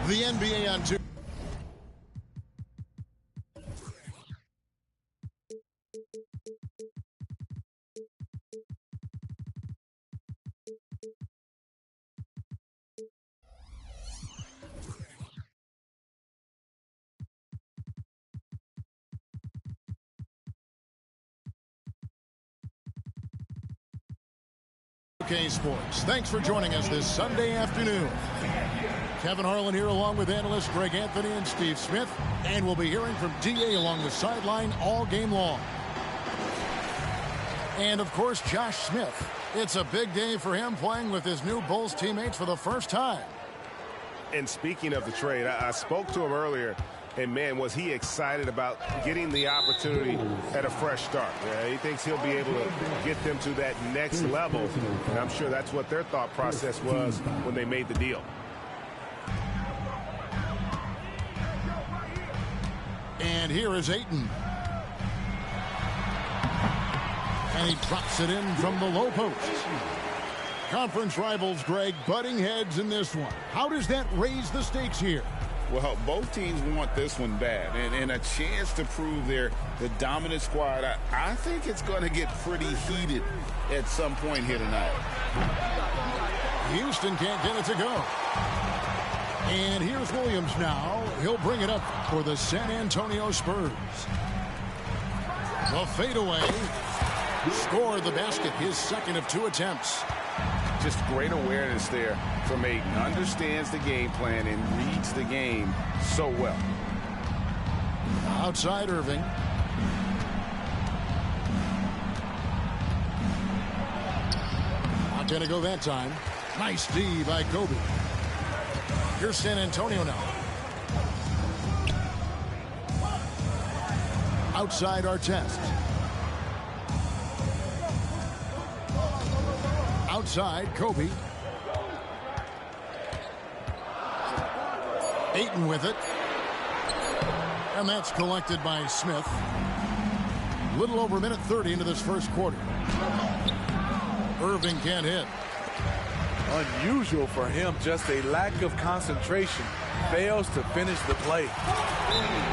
The NBA on 2. Okay, Sports. Thanks for joining us this Sunday afternoon. Kevin Harlan here along with analysts Greg Anthony and Steve Smith. And we'll be hearing from D.A. along the sideline all game long. And, of course, Josh Smith. It's a big day for him playing with his new Bulls teammates for the first time. And speaking of the trade, I spoke to him earlier. And, man, was he excited about getting the opportunity at a fresh start. He thinks he'll be able to get them to that next level. And I'm sure that's what their thought process was when they made the deal. And here is Ayton. And he drops it in from the low post. Conference rivals, Greg, butting heads in this one. How does that raise the stakes here? Well, both teams want this one bad, and a chance to prove they're the dominant squad. I think it's going to get pretty heated at some point here tonight. Houston can't get it to go. And here's Williams now. He'll bring it up for the San Antonio Spurs. The fadeaway. Scored the basket, his second of 2 attempts. Just great awareness there from Ayton. Understands the game plan and reads the game so well. Outside Irving. Not going to go that time. Nice D by Kobe. Here's San Antonio now. Outside Artest. Outside Kobe. Ayton with it. And that's collected by Smith. Little over a minute 30 into this first quarter. Irving can't hit. Unusual for him, just a lack of concentration. Fails to finish the play.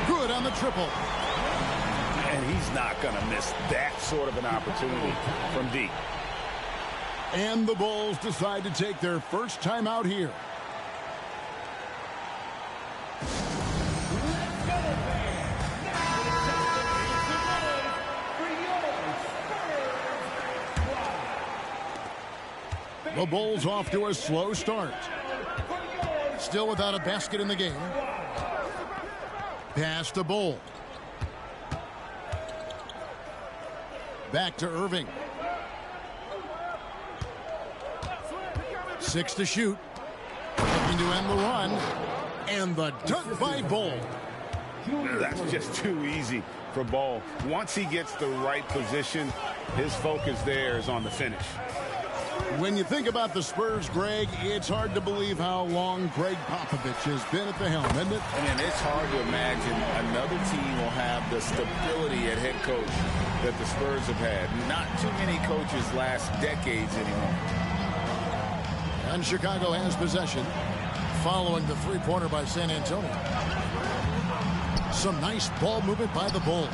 Good on the triple. And he's not going to miss that sort of an opportunity from deep. And the Bulls decide to take their first time out here. The Bulls off to a slow start. Still without a basket in the game. Pass to Bull. Back to Irving. 6 to shoot. Looking to end the run. And the dunk by Bull. That's just too easy for Bull. Once he gets the right position, his focus there is on the finish. When you think about the Spurs, Greg, it's hard to believe how long Greg Popovich has been at the helm, isn't it? And it's hard to imagine another team will have the stability at head coach that the Spurs have had. Not too many coaches last decades anymore. And Chicago has possession following the three-pointer by San Antonio. Some nice ball movement by the Bulls.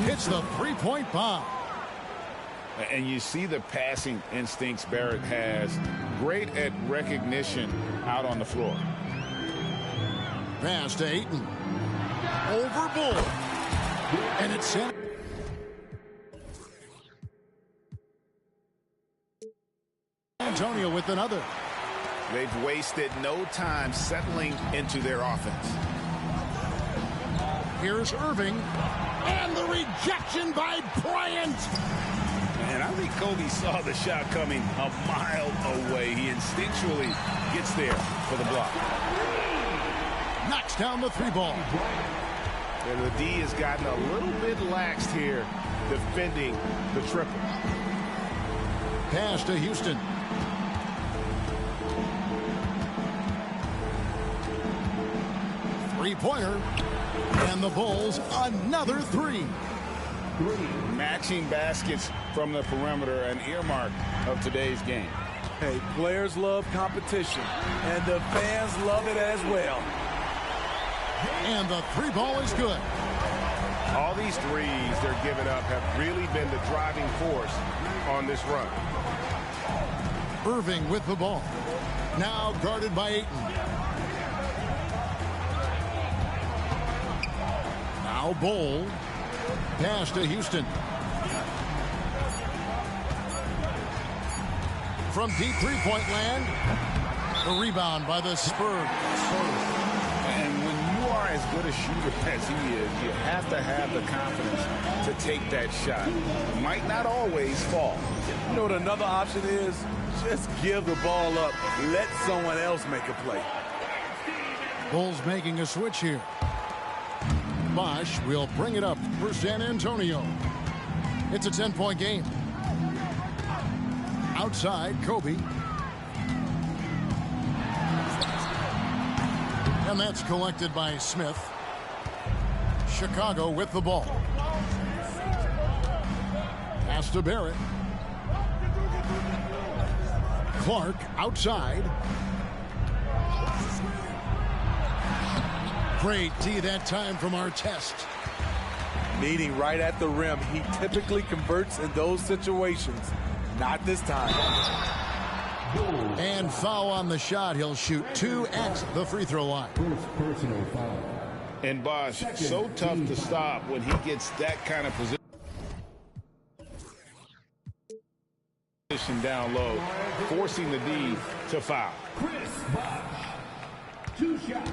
Hits the three-point bomb. And you see the passing instincts Barrett has. Great at recognition out on the floor. Pass to Ayton. Over Bull. And it's San Antonio with another. They've wasted no time settling into their offense. Here's Irving. And the rejection by Bryant. And I think Kobe saw the shot coming a mile away. He instinctually gets there for the block. Knocks down the three ball. And the D has gotten a little bit laxed here defending the triple. Pass to Houston. Three-pointer. And the Bulls another three. Matching baskets from the perimeter, an earmark of today's game. Hey, players love competition, and the fans love it as well. And the three ball is good. All these threes they're giving up have really been the driving force on this run. Irving with the ball. Now guarded by Ayton. Now Bol. Pass to Houston. From deep three-point land. The rebound by the Spurs. And when you are as good a shooter as he is, you have to have the confidence to take that shot. It might not always fall. You know what another option is? Just give the ball up. Let someone else make a play. Bulls making a switch here. Bosch will bring it up for San Antonio. It's a 10-point game. Outside, Kobe. And that's collected by Smith. Chicago with the ball. Pass to Barrett. Clark outside. Great D that time from Artest. Meeting right at the rim. He typically converts in those situations. Not this time. And foul on the shot. He'll shoot 2 at the free throw line. Personal foul. And Bosch, so tough to stop when he gets that kind of position down low, forcing the D to foul. Chris Bosch. 2 shots.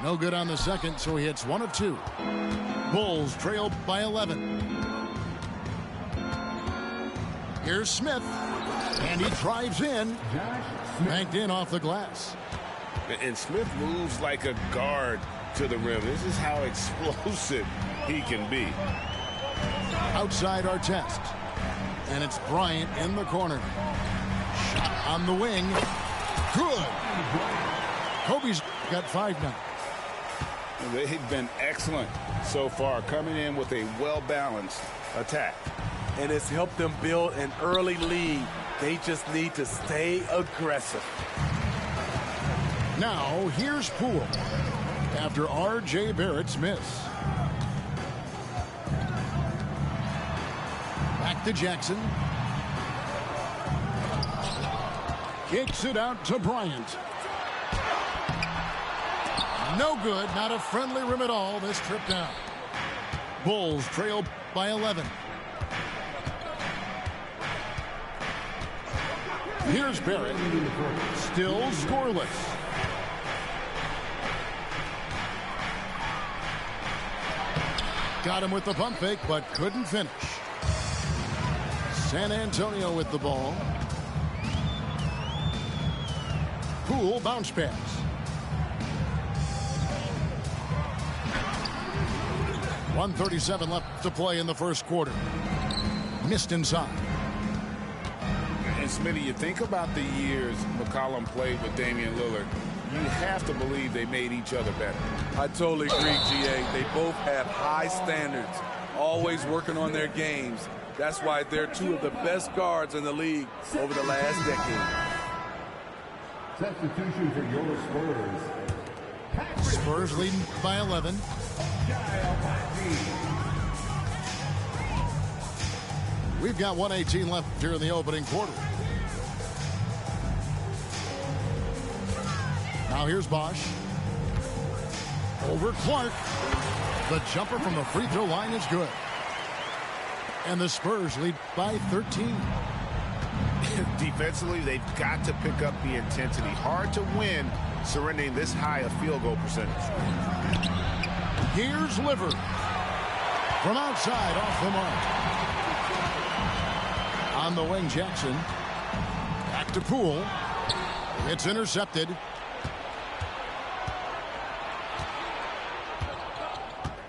No good on the second, so he hits 1 of 2. Bulls trail by 11. Here's Smith, and he drives in, banked in off the glass. And Smith moves like a guard to the rim. This is how explosive he can be. Outside Artest, and it's Bryant in the corner. Shot on the wing. Good. Kobe's got 5 now. They've been excellent so far, coming in with a well-balanced attack. And it's helped them build an early lead. They just need to stay aggressive. Now, here's Poole after R.J. Barrett's miss. Back to Jackson. Kicks it out to Bryant. No good. Not a friendly rim at all. This trip down. Bulls trail by 11. Here's Barrett. Still scoreless. Got him with the pump fake, but couldn't finish. San Antonio with the ball. Poole bounce pass. .137 left to play in the first quarter. Missed inside. And Smitty, you think about the years McCollum played with Damian Lillard, you have to believe they made each other better. I totally agree, GA. They both have high standards, always working on their games. That's why they're 2 of the best guards in the league over the last decade. Substitution for your Spurs. Spurs leading by 11. We've got 1:18 left here in the opening quarter. Now here's Bosch. Over Clark. The jumper from the free throw line is good. And the Spurs lead by 13. Defensively, they've got to pick up the intensity. Hard to win surrendering this high a field goal percentage. Here's Liver. From outside, off the mark. On the wing, Jackson. Back to Poole. It's intercepted.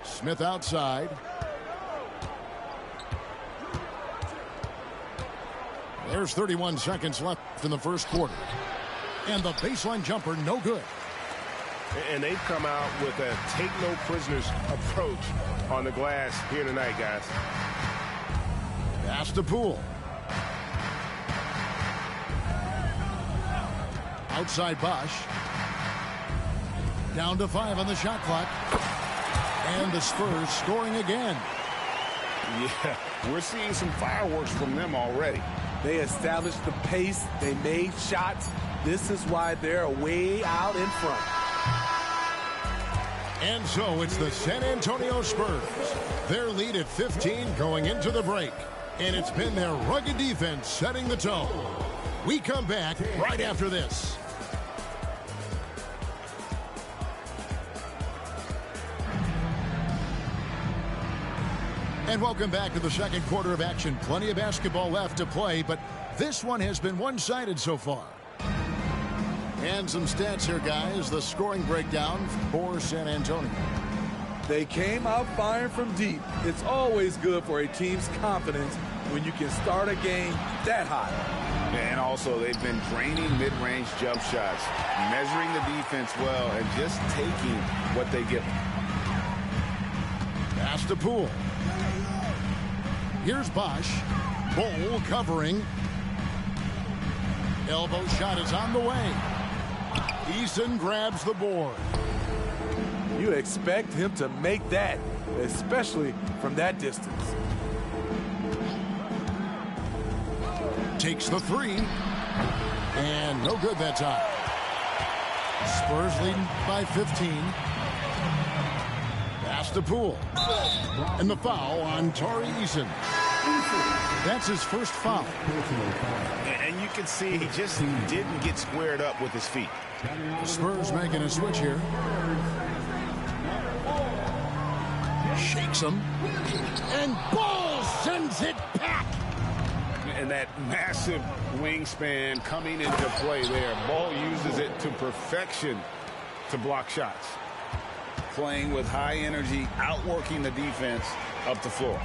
Smith outside. There's 31 seconds left in the first quarter. And the baseline jumper, no good. And they've come out with a take-no-prisoners approach on the glass here tonight, guys. Pass to Poole. Outside Bosch. Down to 5 on the shot clock. And the Spurs scoring again. Yeah, we're seeing some fireworks from them already. They established the pace. They made shots. This is why they're way out in front. And so it's the San Antonio Spurs. Their lead at 15 going into the break. And it's been their rugged defense setting the tone. We come back right after this. And welcome back to the second quarter of action. Plenty of basketball left to play, but this one has been one-sided so far. And some stats here, guys. The scoring breakdown for San Antonio. They came out firing from deep. It's always good for a team's confidence when you can start a game that hot. And also, they've been draining mid-range jump shots, measuring the defense well, and just taking what they give them. Pass to Poole. Here's Bosch. Bull covering. Elbow shot is on the way. Eason grabs the board. You expect him to make that, especially from that distance. Takes the 3. And no good that time. Spurs leading by 15. Pass to Poole. And the foul on Tari Eason. That's his first foul. And you can see he just didn't get squared up with his feet. Spurs making a switch here. Shakes him. And Ball sends it back. And that massive wingspan coming into play there. Ball uses it to perfection to block shots. Playing with high energy, outworking the defense up the floor.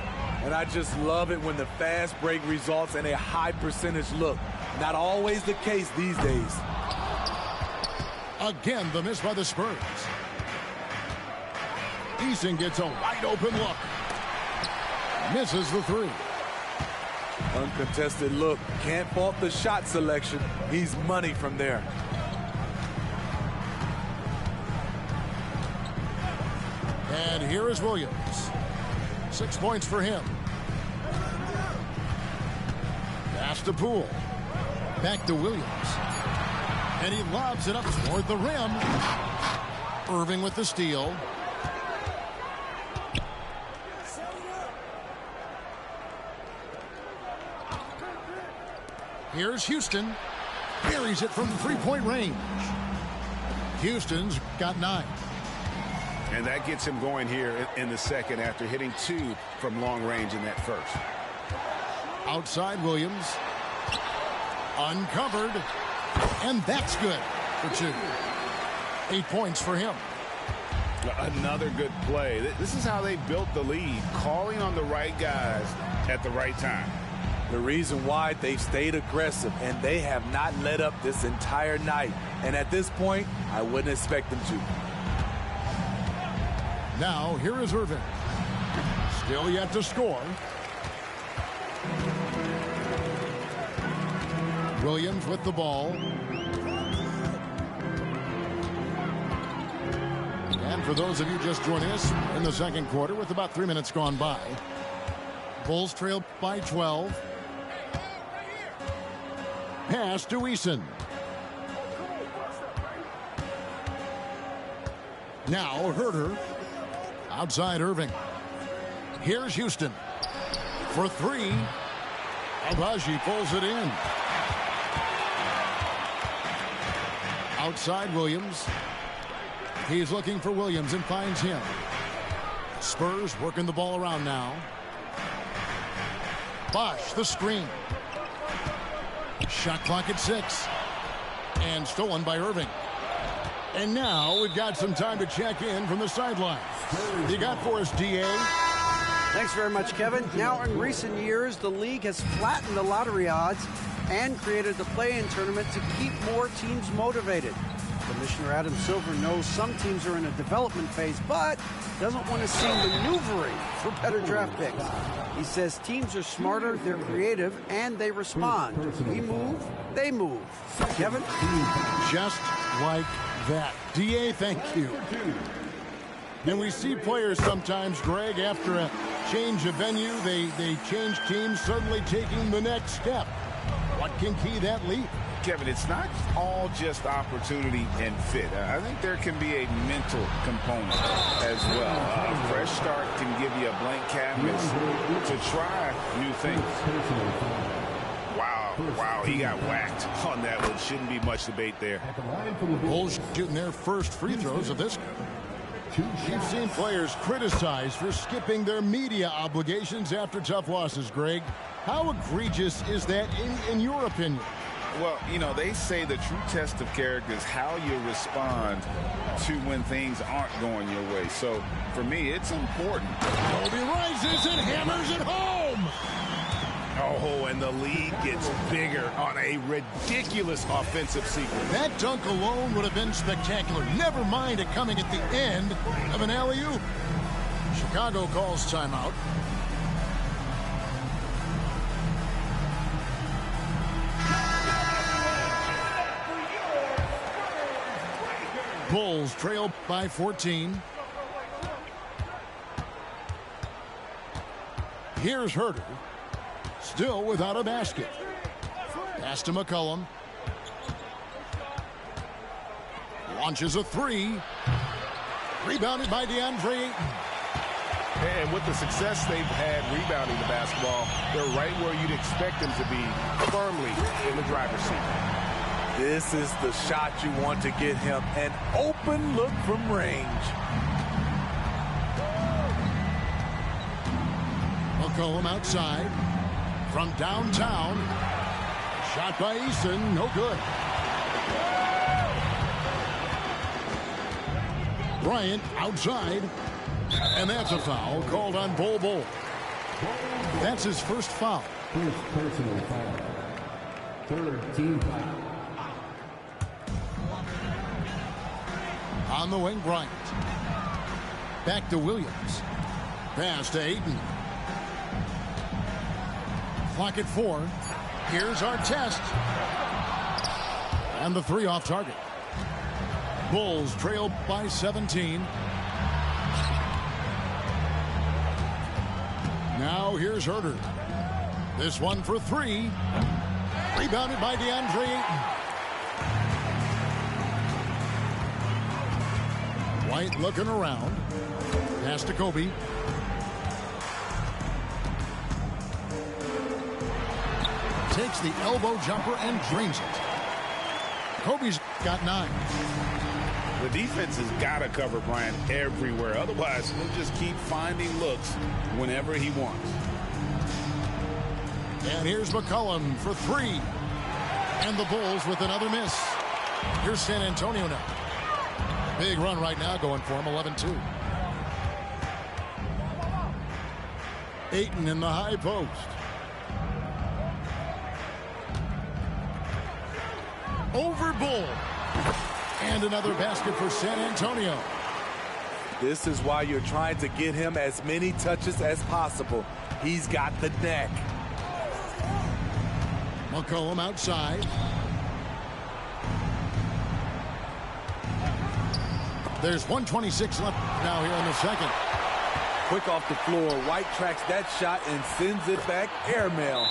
And I just love it when the fast break results in a high percentage look. Not always the case these days. Again, the miss by the Spurs. Eason gets a wide open look. Misses the 3. Uncontested look. Can't fault the shot selection. He's money from there. And here is Williams. 6 points for him. Pass to Poole. Back to Williams. And he lobs it up toward the rim. Irving with the steal. Here's Houston. Buries it from three-point range. Houston's got 9. And that gets him going here in the second after hitting 2 from long range in that first. Outside Williams. Uncovered. And that's good for 2. 8 points for him. Another good play. This is how they built the lead, calling on the right guys at the right time. The reason why they've stayed aggressive, and they have not let up this entire night. And at this point, I wouldn't expect them to. Now, here is Irving. Still yet to score. Williams with the ball. And for those of you just joining us in the second quarter with about 3 minutes gone by, Bulls trail by 12. Pass to Eason. Now Herter. Outside Irving. Here's Houston. For 3. Abaji pulls it in. Outside Williams. He's looking for Williams and finds him. Spurs working the ball around now. Bosch, the screen. Shot clock at 6. And stolen by Irving. And now we've got some time to check in from the sideline. You got for us, DA? Thanks very much, Kevin. Now, in recent years, the league has flattened the lottery odds and created the play-in tournament to keep more teams motivated. Commissioner Adam Silver knows some teams are in a development phase, but doesn't want to see maneuvering for better draft picks. He says teams are smarter, they're creative, and they respond. We move, they move. Kevin? Just like that. DA, thank you. And we see players sometimes, Greg, after a change of venue, they change teams, suddenly taking the next step. What can key that leap? Kevin, it's not all just opportunity and fit. I think there can be a mental component as well. A fresh start can give you a blank canvas to try new things. Wow, he got whacked on that one. Shouldn't be much debate there. Bulls shooting their first free throws of this. You've seen players criticized for skipping their media obligations after tough losses, Greg. How egregious is that in your opinion? Well, you know, they say the true test of character is how you respond to when things aren't going your way. So, for me, it's important. Kobe rises and hammers it home. Oh, and the lead gets bigger on a ridiculous offensive sequence. That dunk alone would have been spectacular. Never mind it coming at the end of an alley-oop. Chicago calls timeout. Bulls trail by 14. Here's Herter. Still without a basket. Pass to McCollum. Launches a three. Rebounded by DeAndre Ayton. And with the success they've had rebounding the basketball, they're right where you'd expect them to be, firmly in the driver's seat. This is the shot you want to get him. An open look from range. McCollum outside. From downtown. Shot by Eason. No good. Bryant outside. And that's a foul called on Bol Bol. That's his first foul. First personal foul. Third team foul. On the wing, Bryant. Back to Williams. Pass to Ayton. Clock at 4. Here's our test. And the three off target. Bulls trail by 17. Now here's Herter. This one for three. Rebounded by DeAndre Ayton. White looking around. Pass to Kobe. Takes the elbow jumper and drains it. Kobe's got 9. The defense has got to cover Bryant everywhere. Otherwise, he'll just keep finding looks whenever he wants. And here's McCollum for 3. And the Bulls with another miss. Here's San Antonio now. Big run right now going for him, 11-2. Ayton in the high post. Over Bull. And another basket for San Antonio. This is why you're trying to get him as many touches as possible. He's got the neck. McCollum outside. There's 1:26 left now here in the second. Quick off the floor. White tracks that shot and sends it back airmail.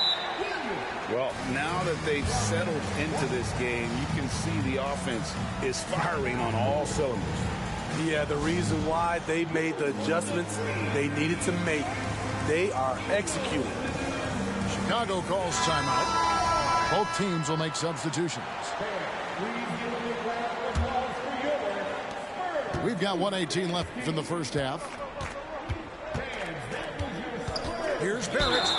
Well, now that they've settled into this game, you can see the offense is firing on all cylinders. Yeah, the reason why they made the adjustments they needed to make. They are executing. Chicago calls timeout. Both teams will make substitutions. We've got 1:18 left in the first half. Here's Barrett.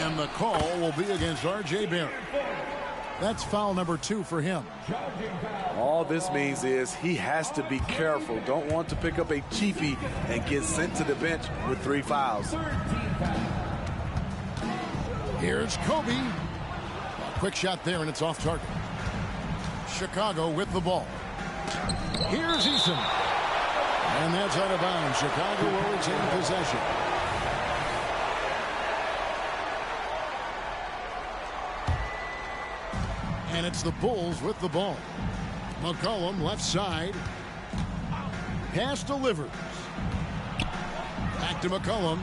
And the call will be against R.J. Barrett. That's foul number 2 for him. All this means is he has to be careful. Don't want to pick up a cheapie and get sent to the bench with 3 fouls. Here's Kobe. A quick shot there, and it's off target. Chicago with the ball. Here's Eason. And that's out of bounds. Chicago will retain possession. And it's the Bulls with the ball. McCollum left side. Pass delivers. Back to McCollum.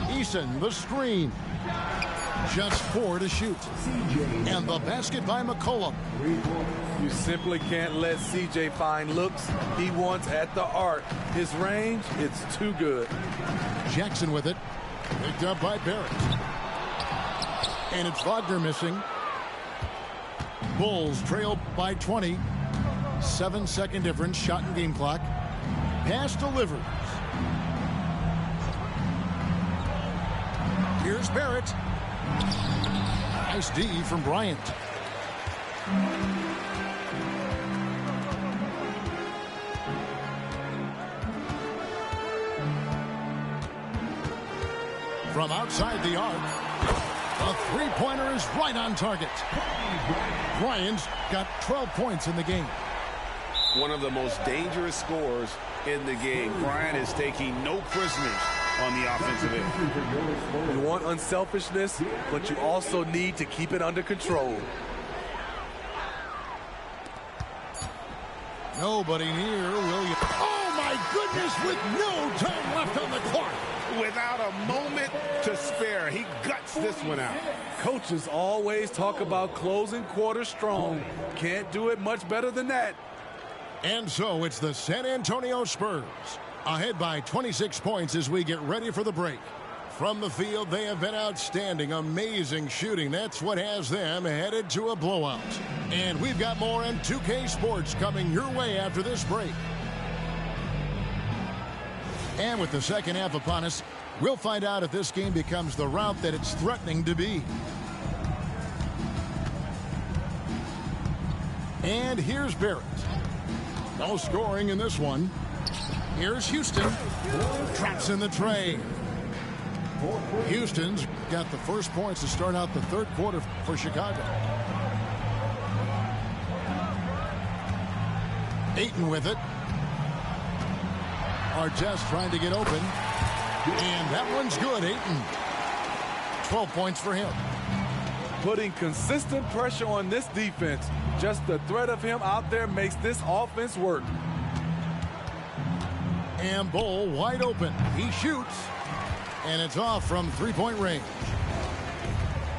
Eason, the screen. Just 4 to shoot. And the basket by McCollum. You simply can't let CJ find looks he wants at the arc. His range, it's too good. Jackson with it. Picked up by Barrett. And it's Wagner missing. Bulls trail by 20. 7-second difference. Shot and game clock. Pass delivers. Here's Barrett. Nice D from Bryant. From outside the arc, a three-pointer is right on target. Bryant's got 12 points in the game. One of the most dangerous scorers in the game. Bryant is taking no prisoners on the offensive end. You want unselfishness, but you also need to keep it under control. Nobody near Williams. Oh, my goodness, with no time left on the clock. Without a moment to spare, he guts this one out. Coaches always talk about closing quarters strong. Can't do it much better than that. And so it's the San Antonio Spurs, ahead by 26 points as we get ready for the break. From the field, they have been outstanding, amazing shooting. That's what has them headed to a blowout. And we've got more on 2K Sports coming your way after this break. And with the second half upon us, we'll find out if this game becomes the route that it's threatening to be. And here's Barrett. No scoring in this one. Here's Houston. Traps in the tray. Houston's got the first points to start out the third quarter for Chicago. Ayton with it. Artest trying to get open. And that one's good, Ayton. 12 points for him. Putting consistent pressure on this defense. Just the threat of him out there makes this offense work. And Bull wide open. He shoots. And it's off from three-point range.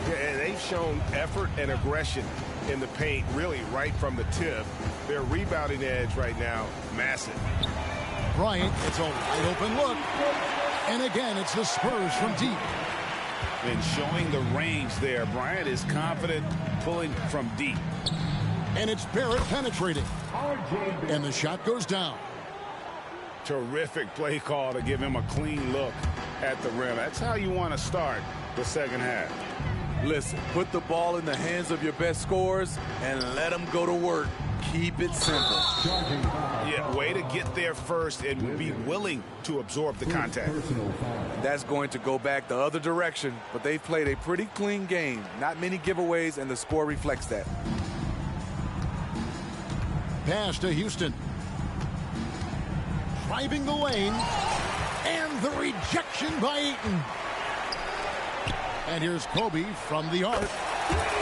Yeah, and they've shown effort and aggression in the paint, really right from the tip. Their rebounding edge right now, massive. Bryant, it's a wide open look. And again, it's the Spurs from deep. And showing the range there. Bryant is confident pulling from deep. And it's Barrett penetrating. And the shot goes down. Terrific play call to give him a clean look at the rim. That's how you want to start the second half. Listen, put the ball in the hands of your best scorers and let them go to work. Keep it simple. Yeah, way to get there first and be willing to absorb the contact. That's going to go back the other direction, but they've played a pretty clean game. Not many giveaways, and the score reflects that. Pass to Houston. Driving the lane. And the rejection by Ayton. And here's Kobe from the arc.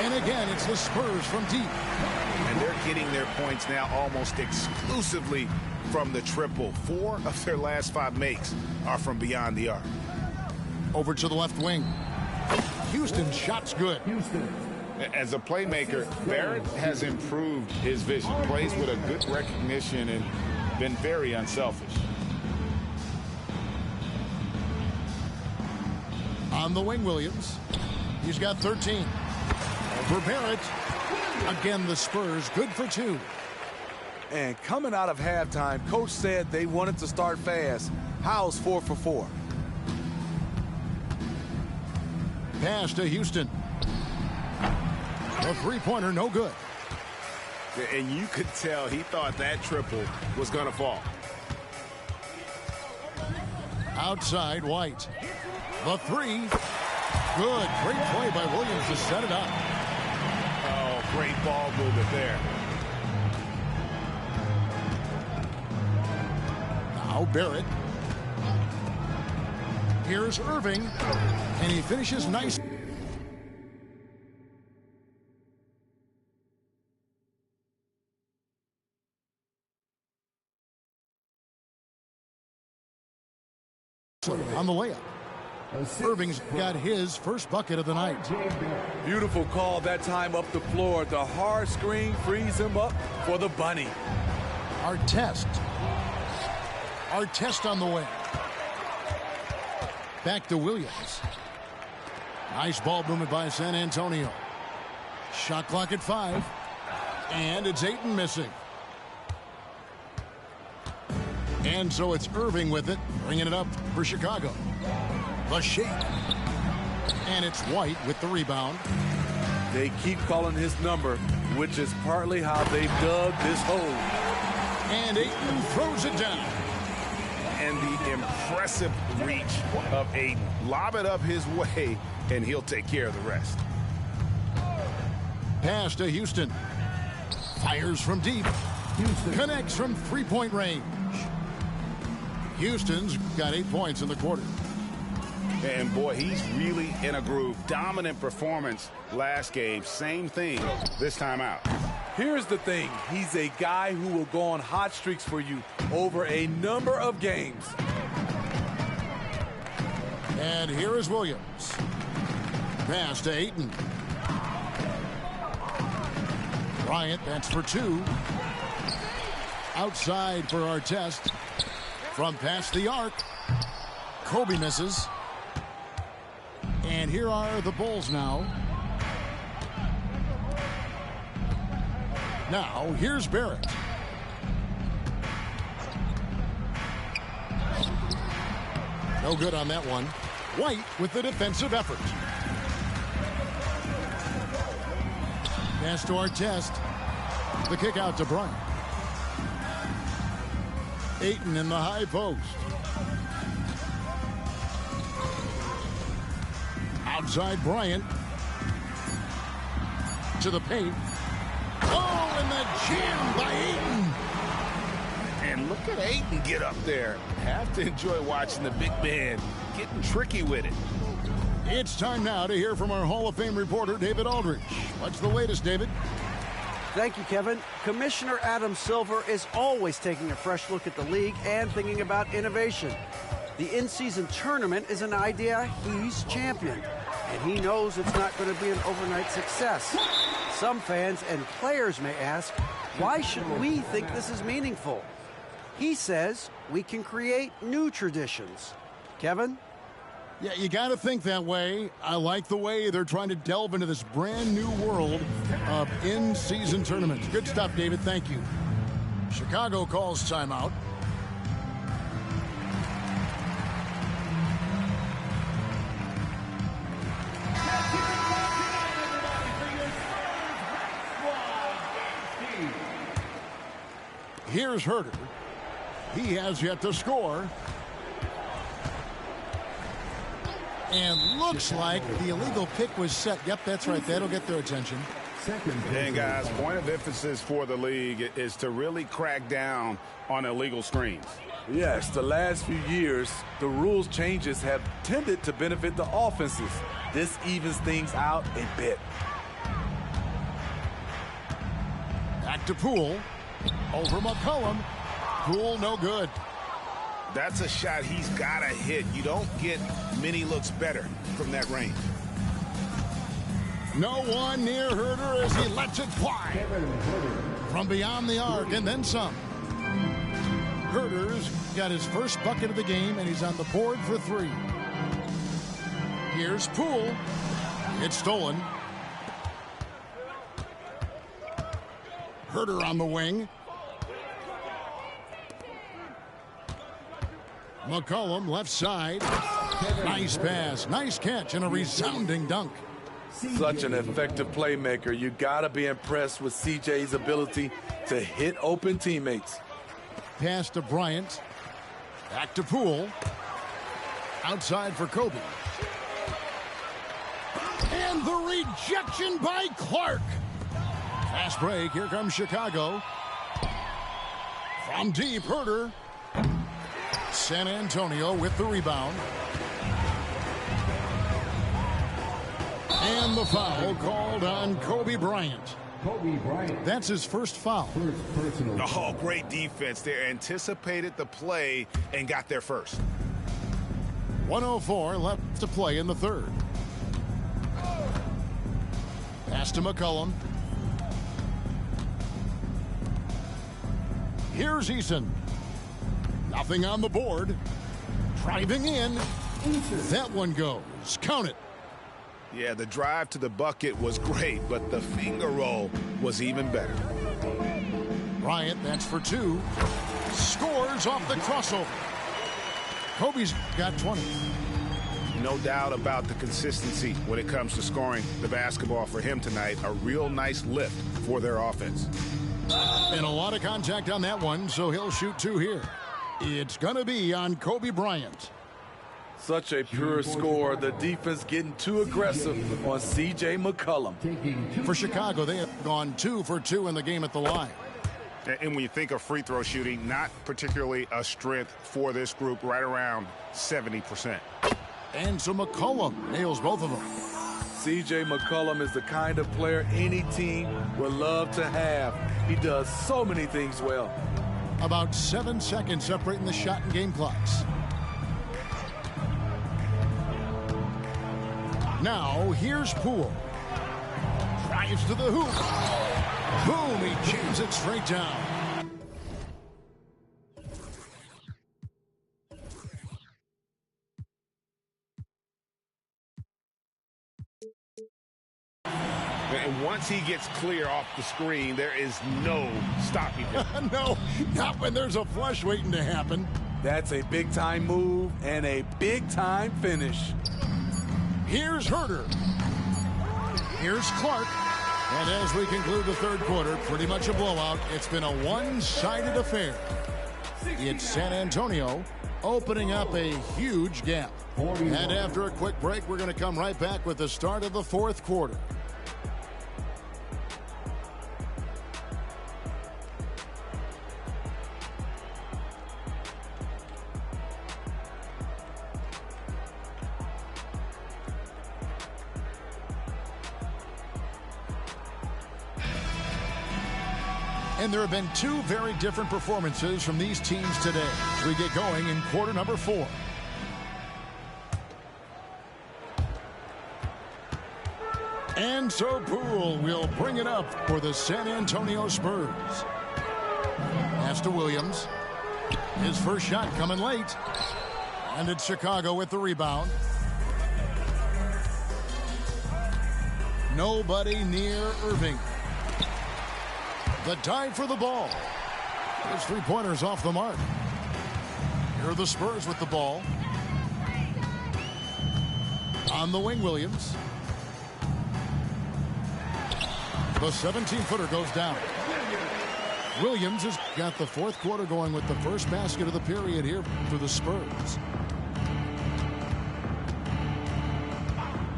And again, it's the Spurs from deep. And they're getting their points now almost exclusively from the triple. 4 of their last 5 makes are from beyond the arc. Over to the left wing. Houston's shot's good. As a playmaker, Barrett has improved his vision. Plays with a good recognition and been very unselfish. On the wing, Williams. He's got 13. For Barrett. Again, the Spurs good for 2. And coming out of halftime, Coach said they wanted to start fast. How's 4 for 4? Pass to Houston. A three-pointer, no good. And you could tell he thought that triple was going to fall. Outside, White. The three. Good. Great play by Williams to set it up. Oh, great ball movement there. Now Barrett. Here's Irving, and he finishes nice. On the layup. Irving's got his first bucket of the night. Beautiful call that time up the floor. The hard screen frees him up for the bunny. Our test on the way. Back to Williams. Nice ball movement by San Antonio. Shot clock at 5. And it's Ayton missing. And so it's Irving with it, bringing it up for Chicago. The shake. And it's White with the rebound. They keep calling his number, which is partly how they dug this hole. And Ayton throws it down. And the impressive reach of Ayton. Lob it up his way, and he'll take care of the rest. Pass to Houston. Fires from deep. Houston connects from three-point range. Houston's got 8 points in the quarter. And boy, he's really in a groove. Dominant performance last game. Same thing this time out. Here's the thing. He's a guy who will go on hot streaks for you over a number of games. And here is Williams. Pass to Ayton. Bryant, that's for 2. Outside for our test. From past the arc. Kobe misses. And here are the Bulls now. Now, here's Barrett. No good on that one. White with the defensive effort. Pass to our test. The kick out to Bryant. Ayton in the high post. Outside Bryant. To the paint. Oh, and the jam by Ayton. And look at Ayton get up there. Have to enjoy watching the big man getting tricky with it. It's time now to hear from our Hall of Fame reporter, David Aldridge. What's the latest, David? Thank you, Kevin. Commissioner Adam Silver is always taking a fresh look at the league and thinking about innovation. The in-season tournament is an idea he's championed, and he knows it's not going to be an overnight success. Some fans and players may ask, why should we think this is meaningful? He says we can create new traditions. Kevin? Yeah, you got to think that way. I like the way they're trying to delve into this brand new world of in-season tournaments. Good stuff, David. Thank you. Chicago calls timeout. Here's Herter. He has yet to score. And looks like the illegal pick was set. Yep, that's right. That'll get their attention. And guys, point of emphasis for the league is to really crack down on illegal screens. Yes, the last few years, the rules changes have tended to benefit the offenses. This evens things out a bit. Back to Poole. Over McCollum. Poole no good. That's a shot he's got to hit. You don't get many looks better from that range. No one near Herter as he lets it fly. From beyond the arc and then some. Herter's got his first bucket of the game and he's on the board for 3. Here's Poole. It's stolen. Herter on the wing. McCollum left side. Nice pass, nice catch, and a resounding dunk. Such an effective playmaker. You got to be impressed with CJ's ability to hit open teammates. Pass to Bryant. Back to Poole. Outside for Kobe. And the rejection by Clark. Fast break. Here comes Chicago. From deep, Herter. San Antonio with the rebound. And the foul called on Kobe Bryant. Kobe Bryant. That's his first foul. First personal. Oh, great defense there. Anticipated the play and got there first. 1:04 left to play in the third. Pass to McCollum. Here's Eason. Nothing on the board. Driving in. That one goes. Count it. Yeah, the drive to the bucket was great, but the finger roll was even better. Bryant, that's for two. Scores off the crossover. Kobe's got 20. No doubt about the consistency when it comes to scoring the basketball for him tonight. A real nice lift for their offense. And a lot of contact on that one, so he'll shoot two here. It's going to be on Kobe Bryant. Such a pure score. The defense getting too aggressive on C.J. McCollum. For Chicago, they have gone 2 for 2 in the game at the line. And when you think of free throw shooting, not particularly a strength for this group, right around 70%. And so McCollum nails both of them. C.J. McCollum is the kind of player any team would love to have. He does so many things well. About 7 seconds separating the shot and game clocks. Now, here's Poole. Drives to the hoop. Boom, he jams it straight down. And once he gets clear off the screen, there is no stopping him. No, not when there's a flush waiting to happen. That's a big-time move and a big-time finish. Here's Herter. Here's Clark. And as we conclude the third quarter, pretty much a blowout. It's been a one-sided affair. It's San Antonio opening up a huge gap. And after a quick break, we're going to come right back with the start of the fourth quarter. And there have been two very different performances from these teams today as we get going in quarter number 4. And so Poole will bring it up for the San Antonio Spurs. Pass to Williams. His first shot coming late. And it's Chicago with the rebound. Nobody near Irving. The dive for the ball. His three-pointers off the mark. Here are the Spurs with the ball. On the wing, Williams. The 17-footer goes down. Williams has got the fourth quarter going with the first basket of the period here for the Spurs.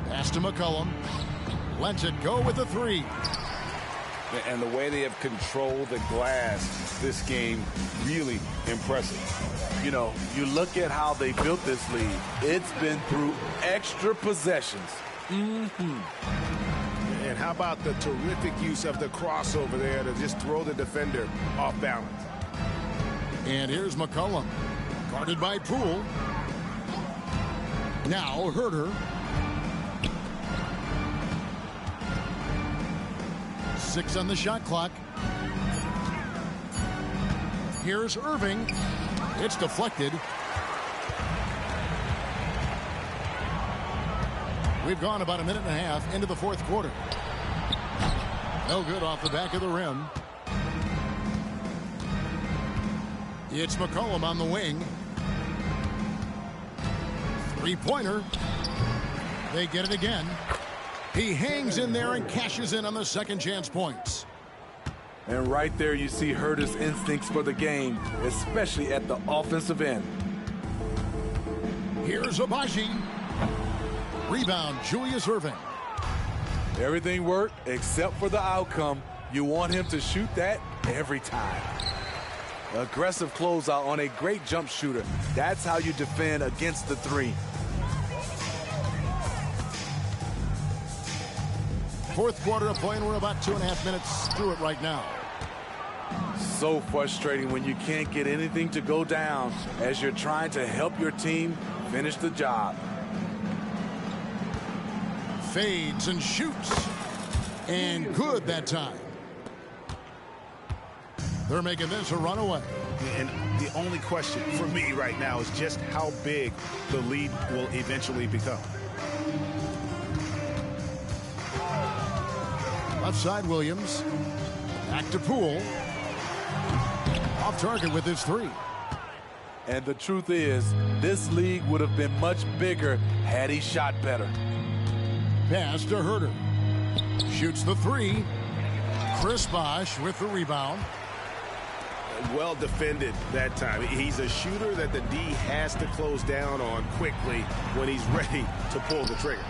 Pass to McCollum. Lets it go with the three. And the way they have controlled the glass this game, really impressive. You know, you look at how they built this lead. It's been through extra possessions. And how about the terrific use of the crossover there to just throw the defender off balance. And here's McCollum, guarded by Poole. Now Herter. 6 on the shot clock. Here's Irving. It's deflected. We've gone about a minute and a half into the fourth quarter. No good off the back of the rim. It's McCollum on the wing. Three-pointer. They get it again. He hangs in there and cashes in on the second chance points. And right there you see Herter's instincts for the game, especially at the offensive end. Here's Abaji. Rebound, Julius Irving. Everything worked except for the outcome. You want him to shoot that every time. Aggressive closeout on a great jump shooter. That's how you defend against the three. Fourth quarter of play, and we're about 2.5 minutes through it right now. So frustrating when you can't get anything to go down as you're trying to help your team finish the job. Fades and shoots. And good that time. They're making this a runaway. And the only question for me right now is just how big the lead will eventually become. Left side, Williams. Back to Poole. Off target with his three. And the truth is, this league would have been much bigger had he shot better. Pass to Herter. Shoots the three. Chris Bosh with the rebound. Well defended that time. He's a shooter that the D has to close down on quickly when he's ready to pull the trigger.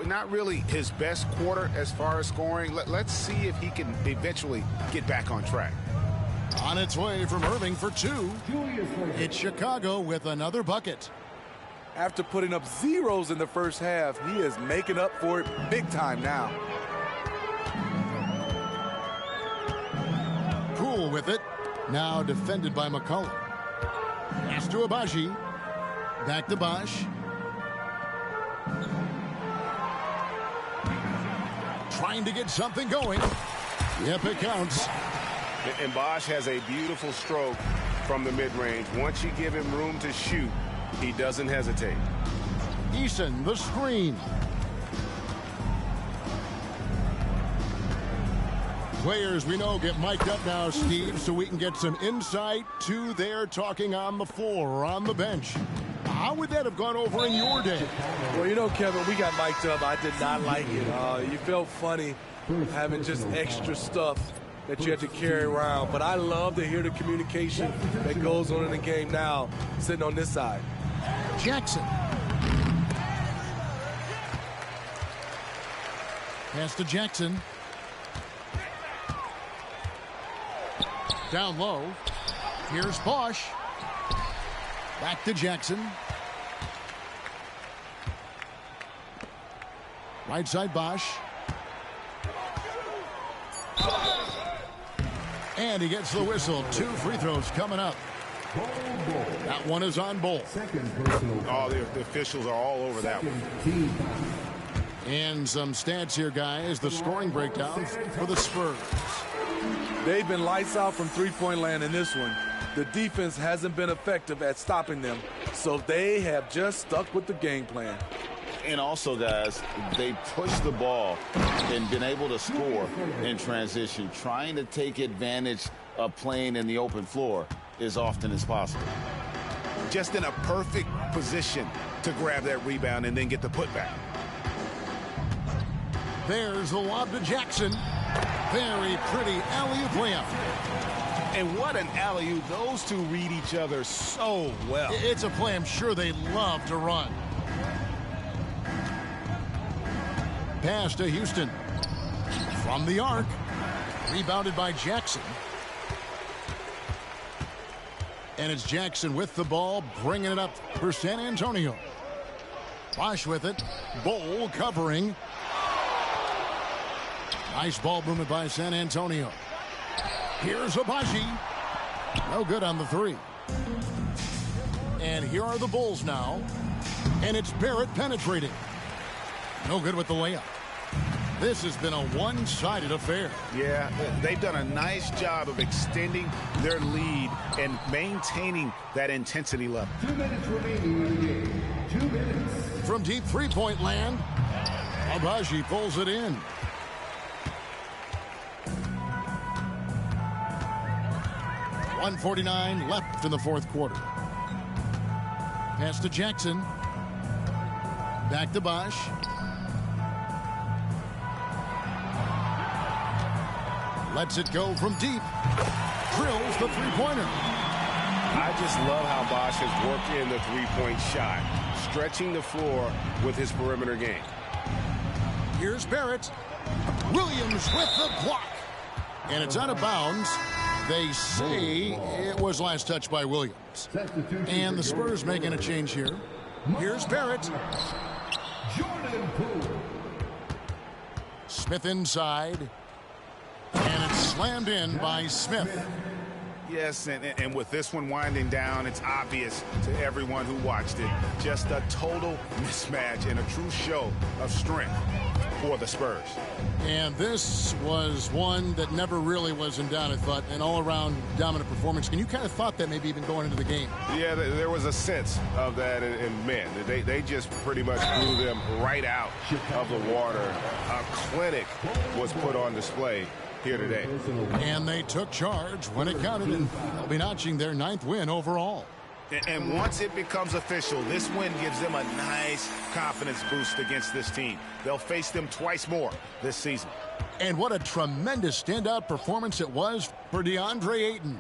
Not really his best quarter as far as scoring. Let's see if he can eventually get back on track. On its way from Irving for two. It's Chicago with another bucket. After putting up zeros in the first half, he is making up for it big time now. Poole with it. Now defended by McCollum. Pass to Abaji. Back to Bosh. Trying to get something going. Yep, it counts. And Bosh has a beautiful stroke from the mid-range. Once you give him room to shoot, he doesn't hesitate. Eason, the screen. Players we know get mic'd up now, Steve, so we can get some insight to their talking on the floor or on the bench. How would that have gone over in your day? Well, you know, Kevin, we got mic'd up. I did not like it. You felt funny having just extra stuff that you had to carry around. But I love to hear the communication that goes on in the game now, sitting on this side. Jackson. Pass to Jackson. Down low. Here's Bosh. Back to Jackson. Right side, Bosh. And he gets the whistle. 2 free throws coming up. That one is on Bull. Oh, the officials are all over that one. And some stats here, guys. The scoring breakdown for the Spurs. They've been lights out from three-point land in this one. The defense hasn't been effective at stopping them, so they have just stuck with the game plan. And also, guys, they pushed the ball and been able to score in transition, trying to take advantage of playing in the open floor as often as possible. Just in a perfect position to grab that rebound and then get the putback. There's the lob to Jackson. Very pretty alley-oop layup. And what an alley-oop. Those two read each other so well. It's a play I'm sure they love to run. Pass to Houston. From the arc. Rebounded by Jackson. And it's Jackson with the ball, bringing it up for San Antonio. Bosh with it. Bull covering. Nice ball movement by San Antonio. Here's Abaji. No good on the three. And here are the Bulls now. And it's Barrett penetrating. No good with the layup. This has been a one-sided affair. Yeah, they've done a nice job of extending their lead and maintaining that intensity level. 2 minutes remaining in the game. 2 minutes. From deep three-point land, Abaji pulls it in. .149 left in the fourth quarter. Pass to Jackson. Back to Bosh. Lets it go from deep. Drills the three-pointer. I just love how Bosh has worked in the three-point shot, stretching the floor with his perimeter game. Here's Barrett. Williams with the block. And it's out of bounds. They say it was last touched by Williams. And the Spurs making a change here. Here's Barrett. Smith inside. And it's slammed in by Smith. Yes, and with this one winding down, it's obvious to everyone who watched it. Just a total mismatch and a true show of strength for the Spurs. And this was one that never really was in doubt, I thought, an all-around dominant performance. And you kind of thought that maybe even going into the game. Yeah, there was a sense of that, and man, they just pretty much blew them right out of the water. A clinic was put on display here today. And they took charge when it counted, and they'll be notching their 9th win overall. And once it becomes official, this win gives them a nice confidence boost against this team. They'll face them twice more this season. And what a tremendous standout performance it was for DeAndre Ayton.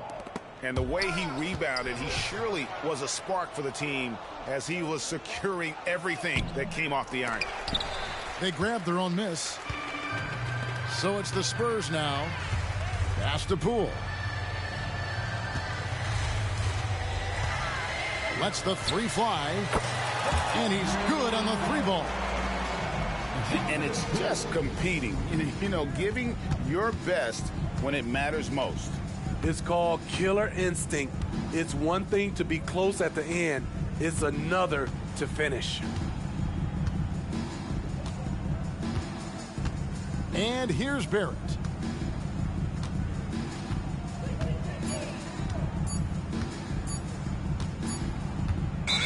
And the way he rebounded, he surely was a spark for the team as he was securing everything that came off the iron. They grabbed their own miss. So it's the Spurs now. Pass to Poole. Lets the 3 fly. And he's good on the 3 ball. And it's just competing. You know, giving your best when it matters most. It's called killer instinct. It's one thing to be close at the end. It's another to finish. And here's Barrett.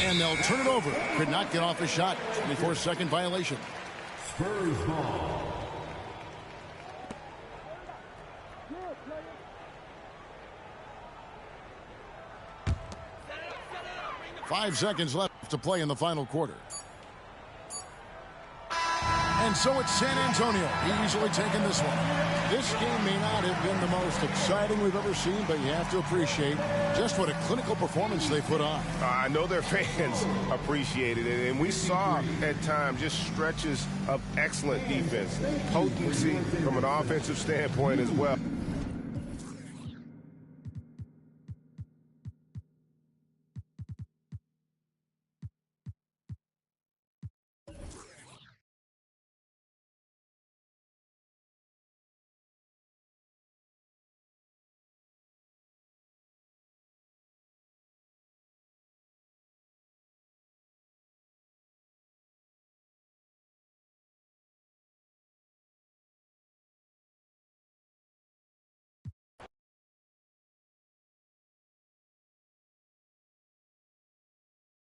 And they'll turn it over. Could not get off a shot. 24-second violation. Spurs ball. Five seconds left to play in the final quarter. And so it's San Antonio easily taking this one. This game may not have been the most exciting we've ever seen, but you have to appreciate just what a clinical performance they put on. I know their fans appreciated it, and we saw at times just stretches of excellent defense, potency from an offensive standpoint as well.